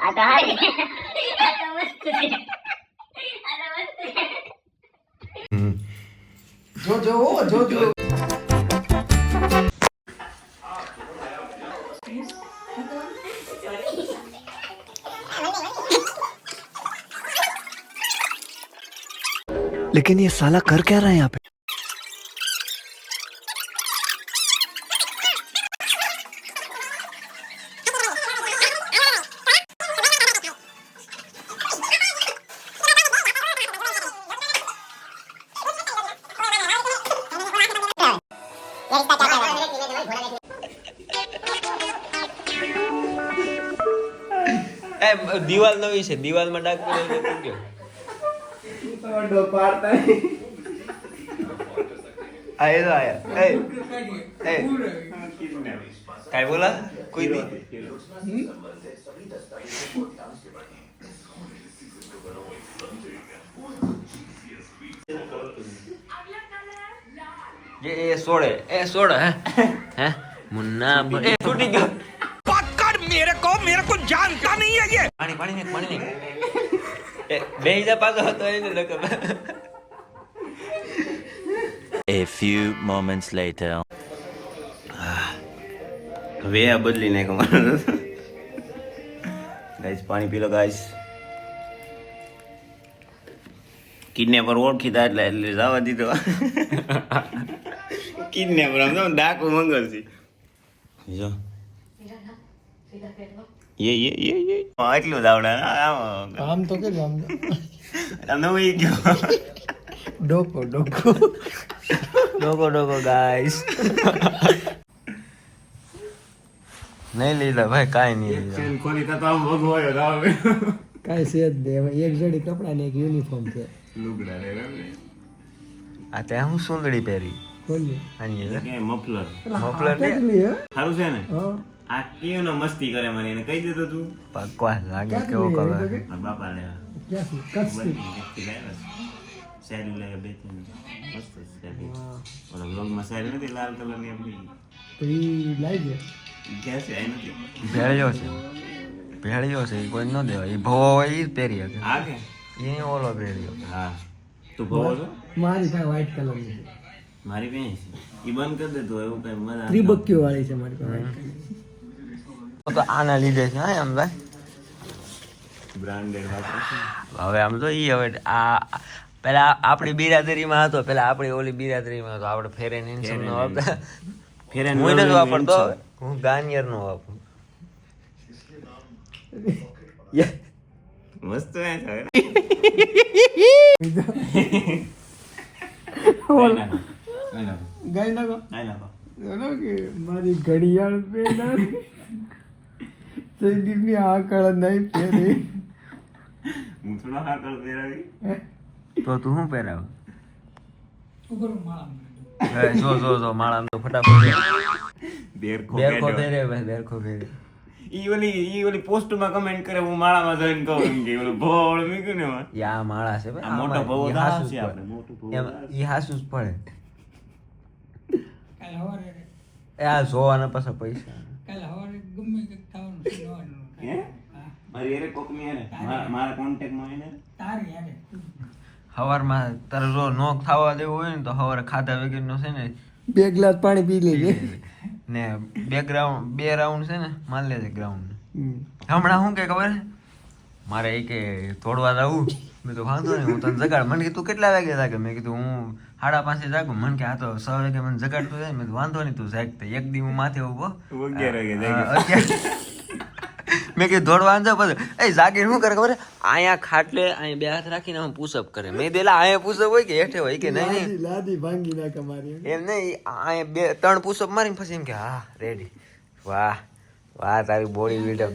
આ તો હારી આ તો મસ્ત છે આ તો મસ્ત છે જો लेकिन ये साला कर क्या रहा है यहाँ पे? દિવાલ નવી છે, દિવાલમાં ડાઘ પડ્યો ગયો. આયા काय बोला कोई नहीं. ये सोड़े हैं मुन्ना टूटी गया. पकड़ मेरे को जानता नहीं है ये. पानी बेजा पागल હતો એને લખબ. A few moments later. હવે આ બદલી નાખો ગાઈસ. પાણી પી લો ગાઈસ. કિડનેપર ઓળખીતા એટલે જવા દીધો. કિડનેપર આમ તો ડાકુ મંગળ છે જો. ये એટલું જ આવડે આમ તો કે આમ નવી ગયો. ડોકો ગાઈસ નહીં લીધા ભાઈ, કાંઈ નહીં લીધા. ખોલી તો આમ ભગવાયો રાવ કાંઈ છે જ નહીં. એક જોડી કપડા ને એક યુનિફોર્મ છે. લુગડા રે આ ત્યાં હું સુંદડી પહેરી ખોલી આની કે મફલર મફલર ને કેટલી હે? સારું છે ને. હા આ કેવું ને મસ્તી કરે મને એને કહી દેતો તું. બકવાસ લાગે કેવો કલર. મારા બાપા લે ક્યાંથી કચ્છથી? સાડી લે બે ત્રણ મસ્ત સાડી. ઓલા બ્લોગમાં સાડી નથી લાલ કલરની આપણી તો ઈ લાઈ દે. ક્યાં છે? આ નથી ભેળ્યો છે ઈ કોઈ ન દેવાય. ઈ ભવો હોય ઈ જ પહેરી શકે. આ કે એ ઓલો પહેર્યો. હા તું ભવો છો? મારી પાસે વ્હાઈટ કલરની છે. મારી બેન છે ઈ બંધ કરી દે તું. એવું કઈ મજા ત્રિબક્યો વાળી છે મારી પાસે white colour. તો આના લીધે છે હા એમ ભાઈ. બ્રાન્ડેડ વાપરે. હવે આમ તો ઈ હવે આ પેલા આપણી બિરાદરીમાં હતો, પેલા આપણી ઓલી બિરાદરીમાં હતો. આપણે ફેરેન હેન્ડસમ નો વાપરતા. ફેરન હું નથી વાપરતો, હું ગાર્નિયર નો વાપરું. મસ્ત હે છે. ગાઈ નાખો. આઈ નાખો. બોલો કે મારી ઘડિયાળ પહેલા સંદીપની આકળ નહીં પહેરી. હું થોડો હાકળ પહેરાવી. તો તું શું પહેરાવ? જો માળા તો ફટાફટ બેરખો બેરખો પહેર્યો. પહેરે ભાઈ, બેરખો પહેરે. ઈ ઓલી પોસ્ટમાં કમેન્ટ કરે હું માળામાં જઈને કહું કે ઓલું ભોળ મૂક્યું ને એમાં. યા માળા છે ભાઈ, આ મોટો આમાં ભવો ઈ દાસ હાસું જ છે પડે. આપણે, મોટું ભવો એમ દાસ. ઈ હાસું જ પડે. એ આ જોવાના પાછા પૈસા. હે? મારી એરે કોકની એરે મારા કોન્ટેક્ટમાં એને સવારમાં તારે જો નોક ખાવા દેવું હોય ને તો સવારે ખાધા વગરનો છે ને 2 ગ્લાસ પાણી પી લેજે. ને બે રાઉન્ડ છે ને માર લેજે ગ્રાઉન્ડ. હમણાં શું કે ખબર છે? મારે એ કે તોડવા જવું. મેં તો વાંધો નહીં, હું તને જગાડ. મને કે તું કેટલા વાગે જાગે? મેં કીધું હું 5:30 જાગું. મને કે આ તો 6 વાગે મને જગાડતું જાય. મેં કીધું વાંધો નહીં, તું જાગ. તો એક દી હું માથે ઉભો 11 વાગે જાગ્યો. 11 મેં કીધું દોડવા જાવ. પછી એ જાગીને શું કરે ખબર? અહીંયા ખાટલે અહીંયા બે હાથ રાખીને હું પુશઅપ કરે. મેં દેલા અહીંયા પુશઅપ હોય કે હેઠે હોય કે નહીં? લાદી ભાંગી નાખે મારી. એમ નહીં, અહીંયા 2-3 પુશઅપ મારીને પછી એમ કે હા રેડી. વાહ તારી બોડી બિલ્ડઅપ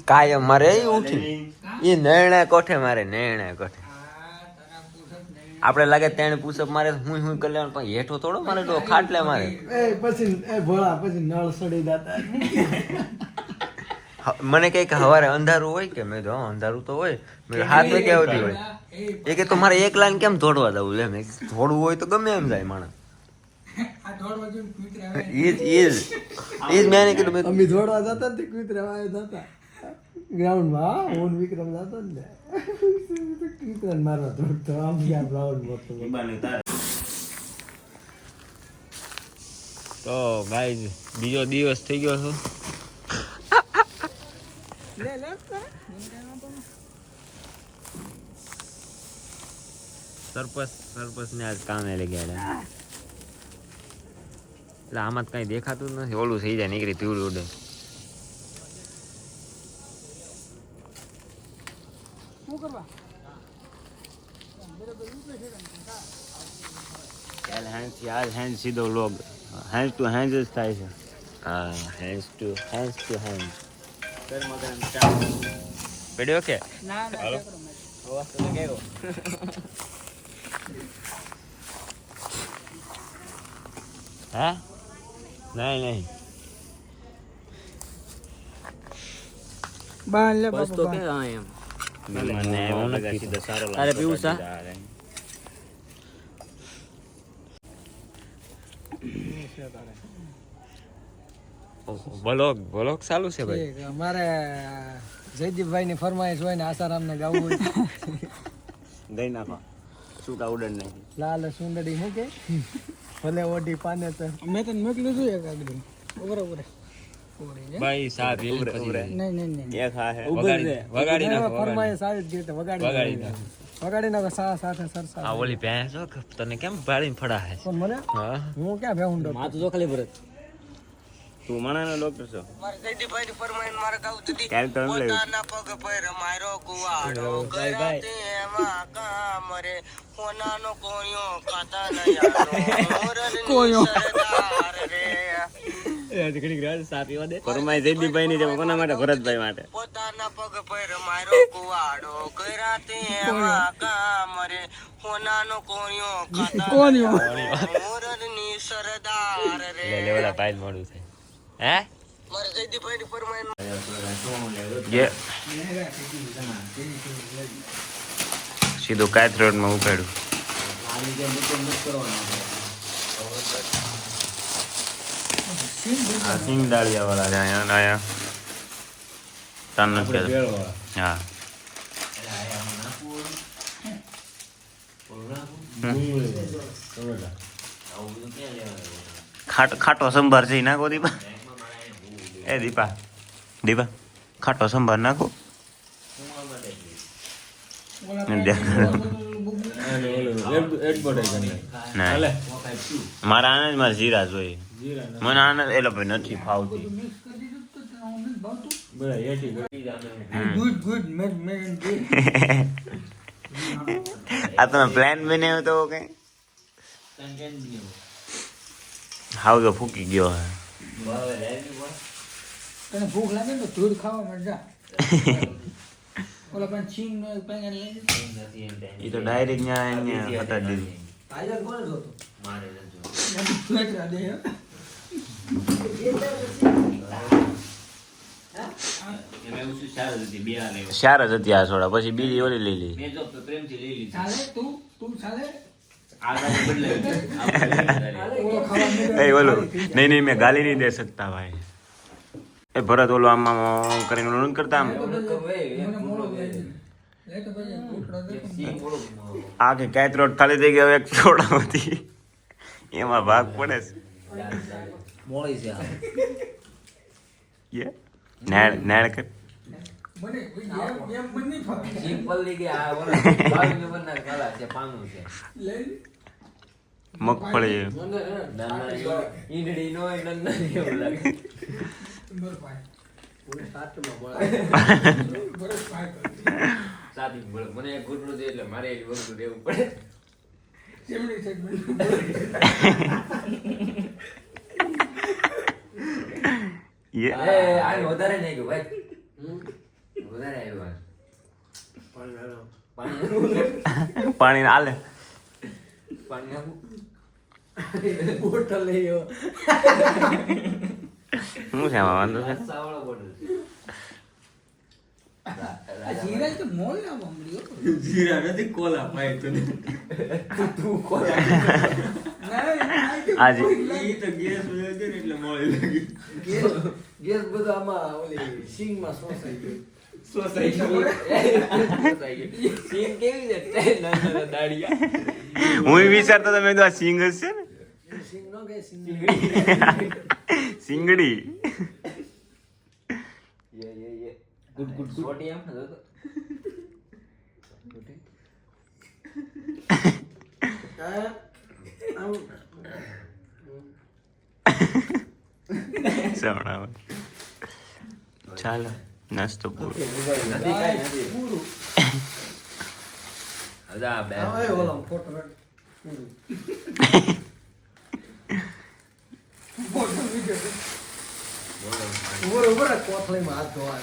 કાયમ મારે એ ઉઠી એ નિર્ણય કોઠે મારે નિર્ણય કોઠે. આપણે લાગે તેને પુશઅપ મારે હું કરી લેવાનું, પણ હેઠો થોડો મારે તો ખાટલે મારે. પછી ભોળા પછી નળ સડી જતા. મને કઈ કે સવારે અંધારું હોય કે? મેં તો અંધારું તો હોય. મેં 7 વાગ્યા સુધી હોય. એ કે તો મારે એક લાઈન કેમ દોડવા જવું છે? મેં દોડવું હોય તો ગમે એમ જાય માણસ. ઈ જ મેં કીધું ભાઈ અમે દોડવા જતા ને તે કૂતરા વાય જતા ગ્રાઉન્ડમાં હું વિક્રમ જતો ને કૂતરાને મારવા દોડતો આમ ગયા ગ્રાઉન્ડ મોટો ઈબાને તારે તો ગાઈઝ બીજો દિવસ થઈ ગયો છે સરપસ ને આજ કામે લઈ ગયા એટલે આમાં કઈ દેખાતું જ નથી ઓલું થઈ જાય નીકળી તીવડું ઉડે હેન્ડ સીધો લોગ હેન્ડ ટુ હેન્ડ જ થાય છે હા હેન્ડ ટુ હેન્ડ પડ્યો કે હા નહીં બસ તો કે એમ મને એવું નથી સીધો સારો લાગે તારે પીવું છે? બ્લોગ ચાલુ છે ભાઈ અમારે જયદીપભાઈ ની ફરમાઈશ હોય ને આસારામ ને ગાવું હોય ગઈ નાખો છૂટા ઉડન નહીં લાલ સુંદડી મૂકે ભલે ઓઢી પાને તો મેં તને મોકલ્યું છું એક આગળ બરાબર ભાઈ સાહેબ નહીં એક હા હે વગાડી નાખો ફરમાઈશ આવી જ ગઈ તો વગાડી નાખો સાથે સરસા આ ઓલી ભેંસ જો તને કેમ ભાડીને ફડા હે પણ મને હા હું ક્યાં ભેહુંડો માથું તો ખાલી ભરત તું માણાનો ડોક્ટર છો મારે જયદીપભાઈ ની ફરમાઈશ મારે ગાવું હતી ક્યારે તમે લેવું પોતાના પગ પર મારો કુવાડો ગરાતે એમાં કામ રે કોનાનો કોયો ખાતા ન યારો સરદાર રે ફરમાઈ જયદીપભાઈ ની જેમ કોના માટે ભરતભાઈ માટે પોતાના પગ પર મારો કુવાડો ગરાતે એમાં કામ રે કોનાનો કોયો ખાતા મોરની સરદાર રે લે ઓલા પાઇલ મોડું થાય હે મારે જયદીપભાઈ ની ફરમાઈશ સીધું કાયત રોડ માં ઉપાડ્યું આ સિંગ દાળિયા વાળા છે અહીંયા તન હા ખાટો સંભાર છે નાખો દીપા એ દીપા ખાટો સંભાર નાખો મારા આને જ મારા જીરા જોઈએ મને આને એટલે ભાઈ નથી ફાવતી આ તમે પ્લાન બનાવ્યો તો કઈ હાવ તો ફૂકી ગયો હે તને ભૂખ લાગે ને તો ધૂળ ખાવા મળે ઓલા પણ છીંગ નો પેંગન લઈ એ તો ડાયરેક્ટ અહીંયા હટાવી દીધી આયર કોણ જોતો મારે શાર જ હતી આ સોડા પછી બીજી ઓલી લઈ લીધી ચાલે તું ચાલે એ ઓલું નહીં મેં ગાલી નહીં દે શકતા ભાઈ એ ભરત ઓલું આમ કરીને ઓલું નથી કરતા આમ આખી કાંઈ રોડ ખાલી થઈ ગયો એક છોડામાંથી એમાં ભાગ પડે છે નેળ કર મગફળી મને એક ઘૂંટડું દે એટલે મારે એક વસ્તુ દેવું પડે વધારે નહીં ગયું ભાઈ વધારે આવ્યું પાણી હાલે પાણી આપું બોટલ લઈ આવ્યો શું છે આમાં વાંધો છે સાવળો બોટલ જીરા તો મોલ ના બમડીઓ. જીરા નથી કોલા પાય તને તું કોલા આજે ઈ તો ગેસ વયો છે ને એટલે મોળી લાગી ગેસ બધા આમાં ઓલી સિંગમાં સોસાઈ ગયો. સોસાઈ સીન કેવી છે નાના દાડિયા હું વિચારતો તો મેં કીધું આ સિંગ હશે ને સિંગ નો કે સિંગ સિંગડી યે ગુડ ગુડ સોટી આમ હતો સવણાવ ચાલો નાસ્તો પૂરો નથી કાઈ નથી પૂરું. અદા બે હવે ઓલો ફોટો કાઢ. પૂરું. Photo video. ઉપર કોથળીમાં હાથ ધોવા.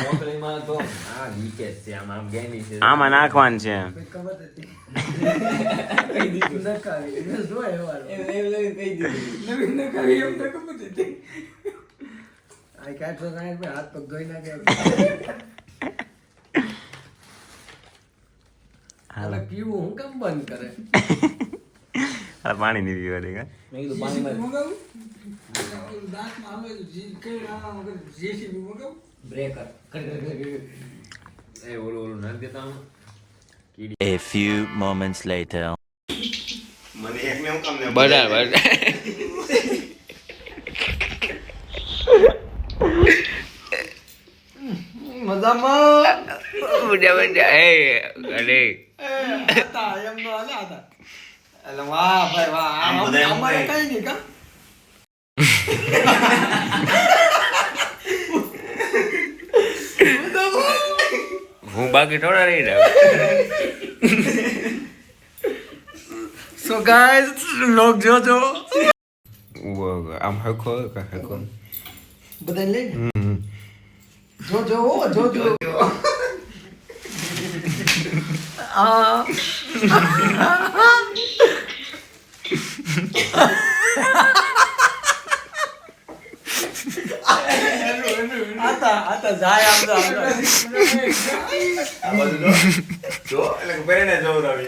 મોકલીમાં તો આ લીકેજ છે આમ ગેમી છે આમાં નાખવાનું છે કોઈ ખબર નથી. કઈ દીધું નકાવી. મેં જોયા એવા. એમ લઈને કહી દીધું નવીન નકાવી એમ તો ખબર નથી. આ કાઢો કાઢ હાથ પગ ધોઈ નાખે. હાલે પીવું હું કેમ બંધ કરે? આ પાણી નહીં પીવા દે મેં કીધું પાણીમાં મગાવું? દાંતમાં આવે તો કઈ ના વગર જેસીબી મગાવું? બ્રેકર એ ઓલું નાખ દેતા હું A few moments later. મને એકને હું કામ ને બરાબર મજામાં બડા એ અરે હતા એમ નો હાલ્યા હતા. એટલે વાહ ભાઈ વાહ. આમ બધા એમ અમારે કહે. કઈ નહીં કા? હું બાકી થોડા રહી રહ્યો So guys, લોગ જોજો. આમ હરખો કે હરખો બધા લઈ ને. જોજો હો, જોજો. આ આતા જાય આમ તો જો એટલે પહેરીને જવું રવિ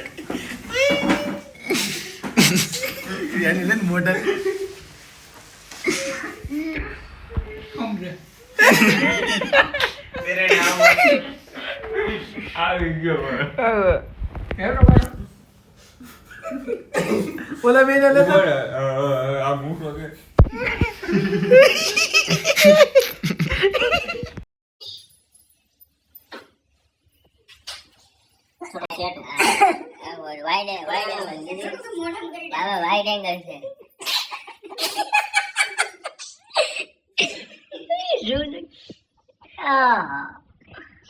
એની લઈને મોઢા પહેરીને આવી ગયો ઓલા બેને લેતા આ મુખ વગે વાઈડ એંગલ છે.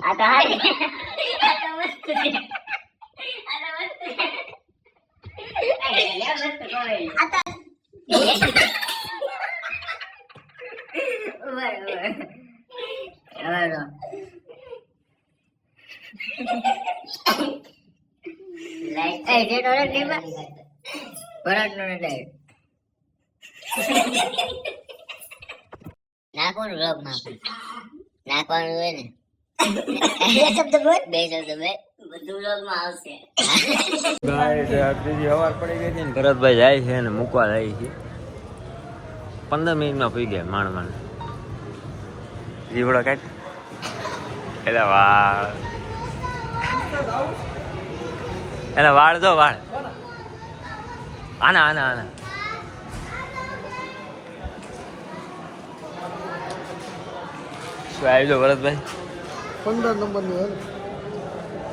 આ તો હારી. આ તો મસ્ત છે. આ તો મસ્ત છે. મસ્ત કોઈ. આ તો બરાબર. લાઈટ એ જે ડોરે લેવા બરાબર નો લાઈટ નાખવાનું રબ નાખવાનું હોય ને બે શબ્દ બોલ બધું લોગમાં આવશે. ત્રીજી હવાર પડી ગઈ છે ને ભરતભાઈ જાય છે ને મૂકવા જાય છે 15 મિનિટમાં પી ગયા માંડ જીવડો કાઢ એટલે વાળ એટલે વાળ જો વાળ આના આના આના શું આવી જો ભરતભાઈ 15 નંબર નું હે.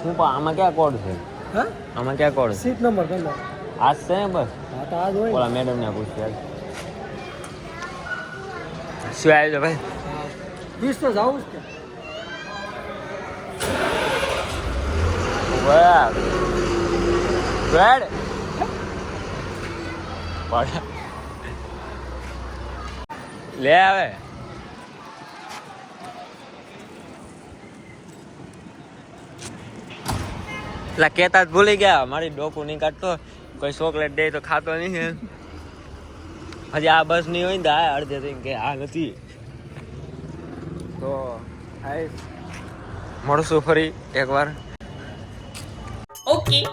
શું પણ આમાં ક્યાં કોડ છે હા? આમાં ક્યાં કોડ છે સીટ નંબર 15. આજ છે ને બસ હા તો આજ હોય. ઓલા મેડમ ને પૂછ્યું શું આવી જો ભાઈ 20 તો જાવું જ કે. બરાબર બ્રેડ લે આવે એટલે કેતા જ ભૂલી ગયા મારી ડોકું નહીં કાઢતો કોઈ ચોકલેટ દે તો ખાતો નહીં હજી આ બસ નહીં હોય ને તો આ અડધે થઈને કે આ નથી તો મળશું ફરી એકવાર. ઓકે.